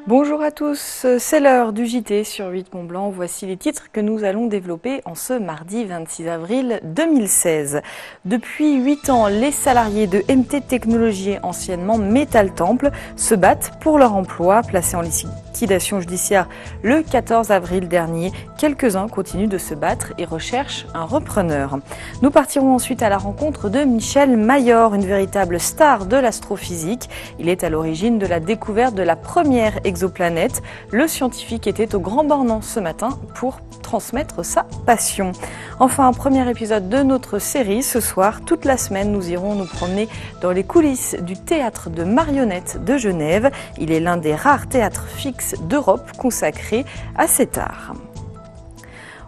Bonjour à tous, c'est l'heure du JT sur 8 Mont Blanc. Voici les titres que nous allons développer en ce mardi 26 avril 2016. Depuis 8 ans, les salariés de MT Technologies, anciennement Metal Temple, se battent pour leur emploi. Placés en liquidation judiciaire le 14 avril dernier, quelques-uns continuent de se battre et recherchent un repreneur. Nous partirons ensuite à la rencontre de Michel Mayor, une véritable star de l'astrophysique. Il est à l'origine de la découverte de la première exoplanète. Le scientifique était au Grand Bornand ce matin pour transmettre sa passion. Enfin, un premier épisode de notre série. Ce soir, toute la semaine, nous irons nous promener dans les coulisses du théâtre de marionnettes de Genève. Il est l'un des rares théâtres fixes d'Europe consacrés à cet art.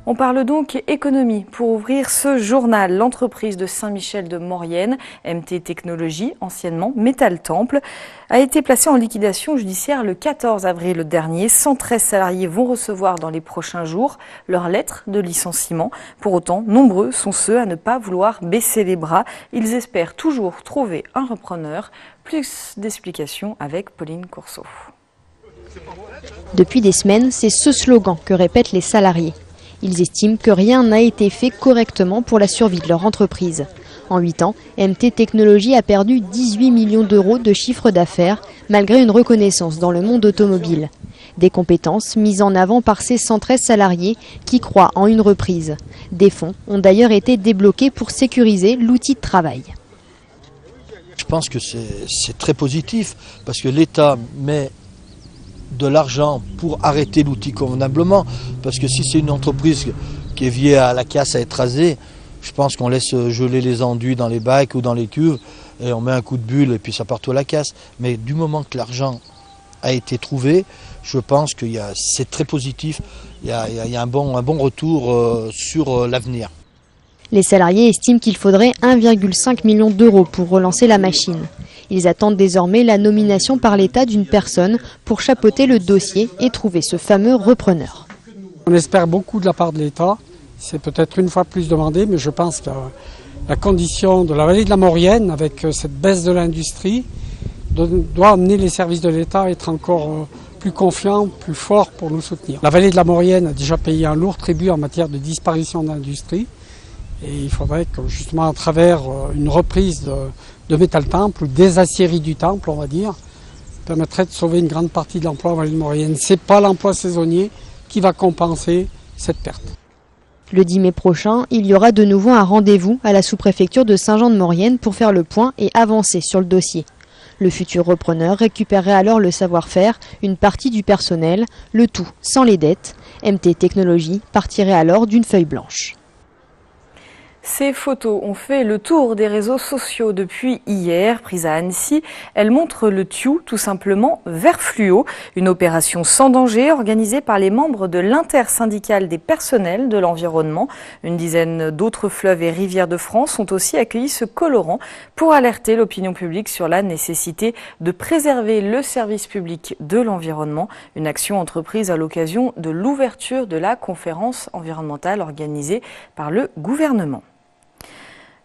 On parle donc économie. Pour ouvrir ce journal, l'entreprise de Saint-Michel-de-Maurienne, MT Technologies, anciennement Metal Temple, a été placée en liquidation judiciaire le 14 avril dernier. 113 salariés vont recevoir dans les prochains jours leur lettre de licenciement. Pour autant, nombreux sont ceux à ne pas vouloir baisser les bras. Ils espèrent toujours trouver un repreneur. Plus d'explications avec Pauline Courceau. Depuis des semaines, c'est ce slogan que répètent les salariés. Ils estiment que rien n'a été fait correctement pour la survie de leur entreprise. En 8 ans, MT Technologies a perdu 18 millions d'euros de chiffre d'affaires, malgré une reconnaissance dans le monde automobile. Des compétences mises en avant par ces 113 salariés qui croient en une reprise. Des fonds ont d'ailleurs été débloqués pour sécuriser l'outil de travail. Je pense que c'est très positif, parce que l'État met de l'argent pour arrêter l'outil convenablement, parce que si c'est une entreprise qui est vieille à la casse à être rasée, je pense qu'on laisse geler les enduits dans les bacs ou dans les cuves et on met un coup de bulle et puis ça part tout à la casse. Mais du moment que l'argent a été trouvé, je pense que c'est très positif, il y a un bon retour sur l'avenir. Les salariés estiment qu'il faudrait 1,5 million d'euros pour relancer la machine. Ils attendent désormais la nomination par l'État d'une personne pour chapeauter le dossier et trouver ce fameux repreneur. On espère beaucoup de la part de l'État. C'est peut-être une fois plus demandé, mais je pense que la condition de la vallée de la Maurienne, avec cette baisse de l'industrie, doit amener les services de l'État à être encore plus confiants, plus forts pour nous soutenir. La vallée de la Maurienne a déjà payé un lourd tribut en matière de disparition d'industrie. Et il faudrait que justement à travers une reprise de Metal Temple ou des aciéries du Temple, on va dire, permettrait de sauver une grande partie de l'emploi en vallée de Maurienne. Ce n'est pas l'emploi saisonnier qui va compenser cette perte. Le 10 mai prochain, il y aura de nouveau un rendez-vous à la sous-préfecture de Saint-Jean-de-Maurienne pour faire le point et avancer sur le dossier. Le futur repreneur récupérerait alors le savoir-faire, une partie du personnel, le tout sans les dettes. MT Technologies partirait alors d'une feuille blanche. Ces photos ont fait le tour des réseaux sociaux depuis hier. Prises à Annecy, elles montrent le TIOU, tout simplement vert fluo, une opération sans danger organisée par les membres de l'intersyndicale des personnels de l'environnement. Une dizaine d'autres fleuves et rivières de France ont aussi accueilli ce colorant pour alerter l'opinion publique sur la nécessité de préserver le service public de l'environnement. Une action entreprise à l'occasion de l'ouverture de la conférence environnementale organisée par le gouvernement.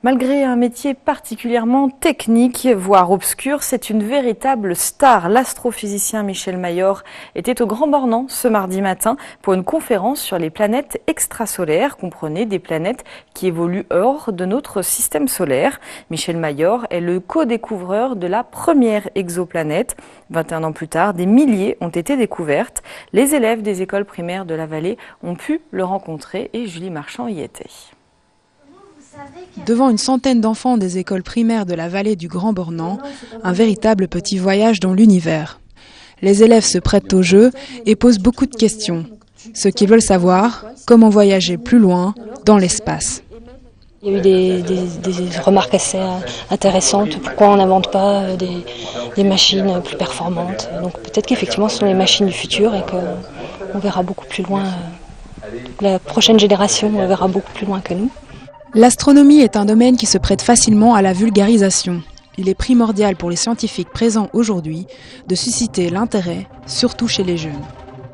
Malgré un métier particulièrement technique, voire obscur, c'est une véritable star. L'astrophysicien Michel Mayor était au Grand Bornand ce mardi matin pour une conférence sur les planètes extrasolaires, comprenez des planètes qui évoluent hors de notre système solaire. Michel Mayor est le co-découvreur de la première exoplanète. 21 ans plus tard, des milliers ont été découvertes. Les élèves des écoles primaires de la vallée ont pu le rencontrer et Julie Marchand y était. Devant une centaine d'enfants des écoles primaires de la vallée du Grand Bornand, un véritable petit voyage dans l'univers. Les élèves se prêtent au jeu et posent beaucoup de questions. Ce qu'ils veulent savoir, comment voyager plus loin dans l'espace. Il y a eu des remarques assez intéressantes. Pourquoi on n'invente pas des machines plus performantes? Donc peut-être qu'effectivement ce sont les machines du futur et qu'on verra beaucoup plus loin. La prochaine génération verra beaucoup plus loin que nous. L'astronomie est un domaine qui se prête facilement à la vulgarisation. Il est primordial pour les scientifiques présents aujourd'hui de susciter l'intérêt, surtout chez les jeunes.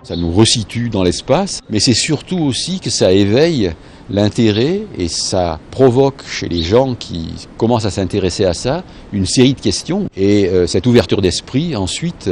Ça nous resitue dans l'espace, mais c'est surtout aussi que ça éveille l'intérêt et ça provoque chez les gens qui commencent à s'intéresser à ça une série de questions. Et cette ouverture d'esprit, ensuite,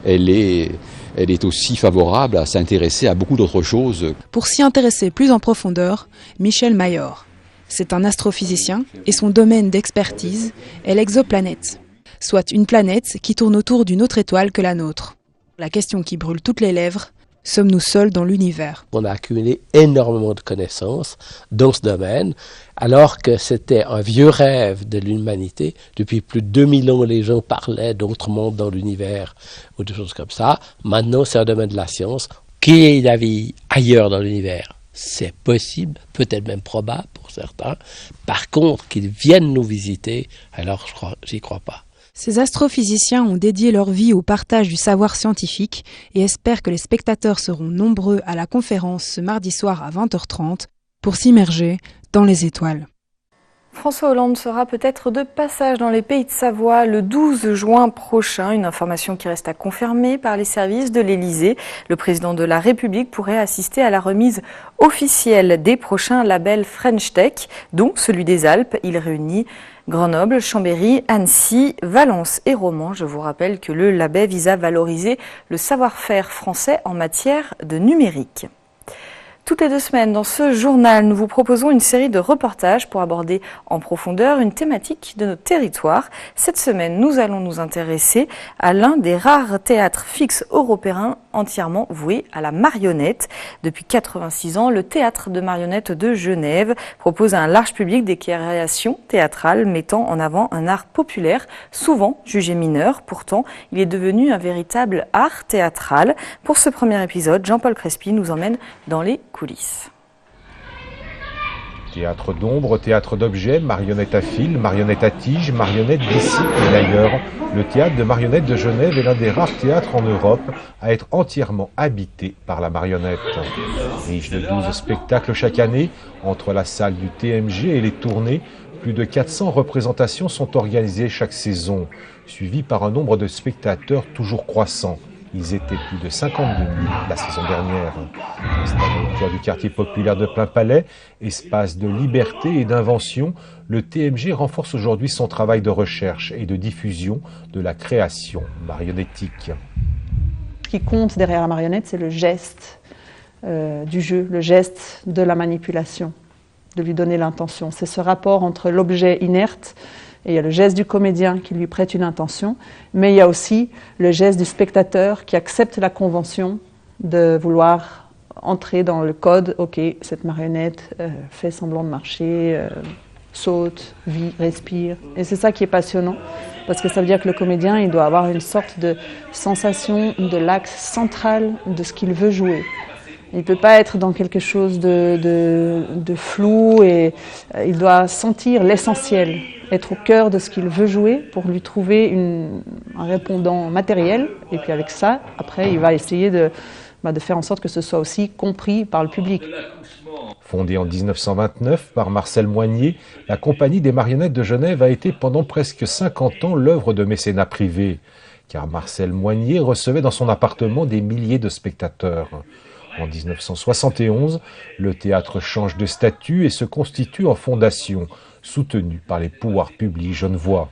elle est aussi favorable à s'intéresser à beaucoup d'autres choses. Pour s'y intéresser plus en profondeur, Michel Mayor. C'est un astrophysicien et son domaine d'expertise est l'exoplanète, soit une planète qui tourne autour d'une autre étoile que la nôtre. La question qui brûle toutes les lèvres, sommes-nous seuls dans l'univers? On a accumulé énormément de connaissances dans ce domaine, alors que c'était un vieux rêve de l'humanité. Depuis plus de 2000 ans, les gens parlaient d'autres mondes dans l'univers ou des choses comme ça. Maintenant, c'est un domaine de la science. Qu'il y ait la vie ailleurs dans l'univers, c'est possible, peut-être même probable pour certains. Par contre, qu'ils viennent nous visiter, alors j'y crois pas. Ces astrophysiciens ont dédié leur vie au partage du savoir scientifique et espèrent que les spectateurs seront nombreux à la conférence ce mardi soir à 20h30 pour s'immerger dans les étoiles. François Hollande sera peut-être de passage dans les Pays de Savoie le 12 juin prochain, une information qui reste à confirmer par les services de l'Élysée. Le président de la République pourrait assister à la remise officielle des prochains labels French Tech, dont celui des Alpes. Il réunit Grenoble, Chambéry, Annecy, Valence et Romans. Je vous rappelle que le label vise à valoriser le savoir-faire français en matière de numérique. Toutes les 2 semaines, dans ce journal, nous vous proposons une série de reportages pour aborder en profondeur une thématique de notre territoire. Cette semaine, nous allons nous intéresser à l'un des rares théâtres fixes européens entièrement voués à la marionnette. Depuis 86 ans, le Théâtre de marionnettes de Genève propose à un large public des créations théâtrales mettant en avant un art populaire, souvent jugé mineur. Pourtant, il est devenu un véritable art théâtral. Pour ce premier épisode, Jean-Paul Crespi nous emmène dans les coulisses. Théâtre d'ombre, théâtre d'objets, marionnettes à fil, marionnettes à tige, marionnettes d'ici et d'ailleurs. Le théâtre de marionnettes de Genève est l'un des rares théâtres en Europe à être entièrement habité par la marionnette. Riche de 12 spectacles chaque année, entre la salle du TMG et les tournées, plus de 400 représentations sont organisées chaque saison, suivies par un nombre de spectateurs toujours croissant. Ils étaient plus de 52 000 la saison dernière. Installé au cœur du quartier populaire de Plainpalais, espace de liberté et d'invention, le TMG renforce aujourd'hui son travail de recherche et de diffusion de la création marionnettique. Ce qui compte derrière la marionnette, c'est le geste du jeu, le geste de la manipulation, de lui donner l'intention. C'est ce rapport entre l'objet inerte et il y a le geste du comédien qui lui prête une intention, mais il y a aussi le geste du spectateur qui accepte la convention de vouloir entrer dans le code. Ok, cette marionnette fait semblant de marcher, saute, vit, respire. Et c'est ça qui est passionnant, parce que ça veut dire que le comédien, il doit avoir une sorte de sensation de l'axe central de ce qu'il veut jouer. Il ne peut pas être dans quelque chose de flou et il doit sentir l'essentiel, être au cœur de ce qu'il veut jouer pour lui trouver un répondant matériel. Et puis avec ça, après, il va essayer de faire en sorte que ce soit aussi compris par le public. Fondée en 1929 par Marcel Moignet, la Compagnie des marionnettes de Genève a été pendant presque 50 ans l'œuvre de mécénat privé, car Marcel Moignet recevait dans son appartement des milliers de spectateurs. En 1971, le théâtre change de statut et se constitue en fondation, soutenue par les pouvoirs publics genevois.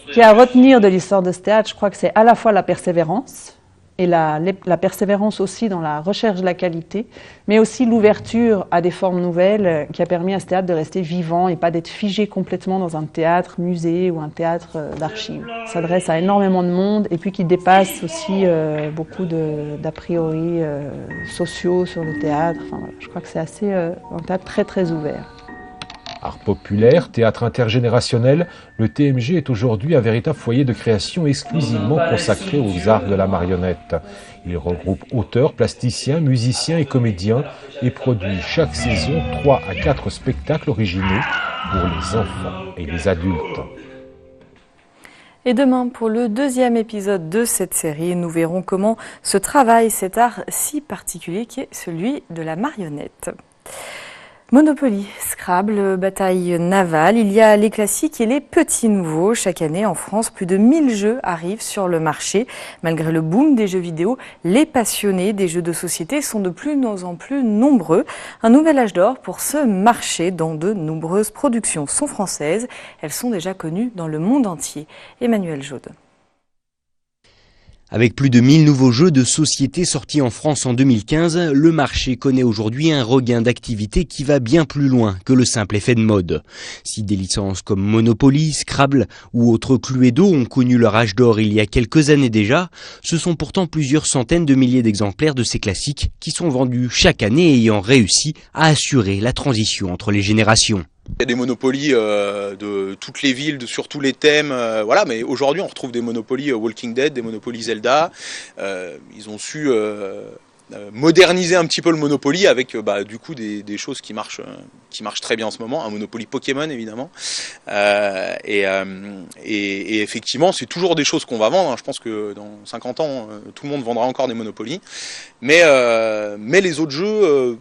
Ce qui est à retenir de l'histoire de ce théâtre, je crois que c'est à la fois la persévérance, et la persévérance aussi dans la recherche de la qualité, mais aussi l'ouverture à des formes nouvelles qui a permis à ce théâtre de rester vivant et pas d'être figé complètement dans un théâtre musée ou un théâtre d'archives. Il s'adresse à énormément de monde et puis qui dépasse aussi beaucoup d'a priori sociaux sur le théâtre. Enfin, voilà, je crois que c'est assez un théâtre très très ouvert. Art populaire, théâtre intergénérationnel, le TMG est aujourd'hui un véritable foyer de création exclusivement consacré aux arts de la marionnette. Il regroupe auteurs, plasticiens, musiciens et comédiens et produit chaque saison 3 à 4 spectacles originaux pour les enfants et les adultes. Et demain, pour le 2e épisode de cette série, nous verrons comment se travaille cet art si particulier qui est celui de la marionnette. Monopoly, Scrabble, bataille navale, il y a les classiques et les petits nouveaux. Chaque année en France, plus de 1000 jeux arrivent sur le marché. Malgré le boom des jeux vidéo, les passionnés des jeux de société sont de plus en plus nombreux. Un nouvel âge d'or pour ce marché dont de nombreuses productions sont françaises. Elles sont déjà connues dans le monde entier. Emmanuel Jaude. Avec plus de 1000 nouveaux jeux de société sortis en France en 2015, le marché connaît aujourd'hui un regain d'activité qui va bien plus loin que le simple effet de mode. Si des licences comme Monopoly, Scrabble ou autres Cluedo ont connu leur âge d'or il y a quelques années déjà, ce sont pourtant plusieurs centaines de milliers d'exemplaires de ces classiques qui sont vendus chaque année ayant réussi à assurer la transition entre les générations. Il y a des Monopoly de toutes les villes, sur tous les thèmes, voilà. Mais aujourd'hui, on retrouve des Monopoly Walking Dead, des Monopoly Zelda. Ils ont su moderniser un petit peu le Monopoly avec du coup des choses qui marchent très bien en ce moment. Un Monopoly Pokémon évidemment. Et effectivement, c'est toujours des choses qu'on va vendre. Je pense que dans 50 ans, tout le monde vendra encore des Monopoly. Mais les autres jeux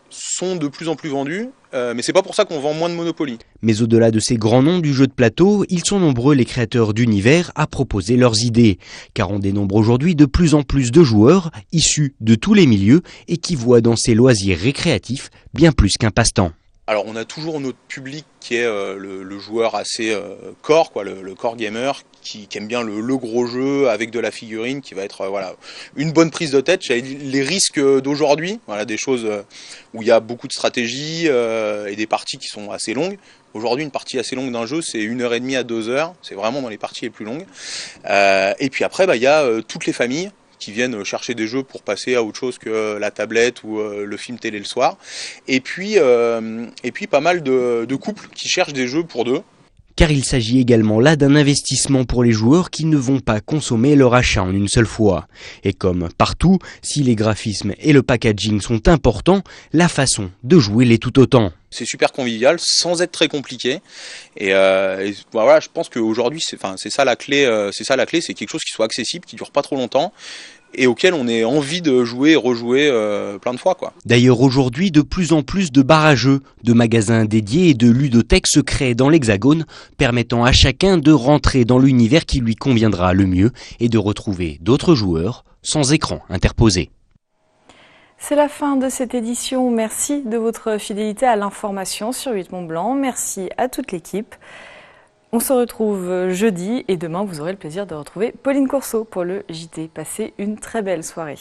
sont de plus en plus vendus. Mais c'est pas pour ça qu'on vend moins de Monopoly. Mais au-delà de ces grands noms du jeu de plateau, ils sont nombreux les créateurs d'univers à proposer leurs idées. Car on dénombre aujourd'hui de plus en plus de joueurs issus de tous les milieux et qui voient dans ces loisirs récréatifs bien plus qu'un passe-temps. Alors on a toujours notre public qui est le joueur assez core, le core gamer, qui aime bien le gros jeu avec de la figurine, qui va être une bonne prise de tête. Les risques d'aujourd'hui, des choses où il y a beaucoup de stratégie et des parties qui sont assez longues. Aujourd'hui, une partie assez longue d'un jeu, c'est 1h30 à 2 heures. C'est vraiment dans les parties les plus longues. Et puis après, il y a toutes les familles qui viennent chercher des jeux pour passer à autre chose que la tablette ou le film télé le soir. Et puis pas mal de couples qui cherchent des jeux pour deux. Car il s'agit également là d'un investissement pour les joueurs qui ne vont pas consommer leur achat en une seule fois. Et comme partout, si les graphismes et le packaging sont importants, la façon de jouer l'est tout autant. C'est super convivial, sans être très compliqué. Et je pense qu'aujourd'hui, c'est ça la clé. C'est quelque chose qui soit accessible, qui dure pas trop longtemps, et auquel on ait envie de jouer et rejouer plein de fois, D'ailleurs, aujourd'hui, de plus en plus de bars à jeux, de magasins dédiés et de ludothèques se créent dans l'Hexagone, permettant à chacun de rentrer dans l'univers qui lui conviendra le mieux et de retrouver d'autres joueurs sans écran interposé. C'est la fin de cette édition. Merci de votre fidélité à l'information sur 8 Mont Blanc. Merci à toute l'équipe. On se retrouve jeudi et demain, vous aurez le plaisir de retrouver Pauline Courceau pour le JT. Passez une très belle soirée.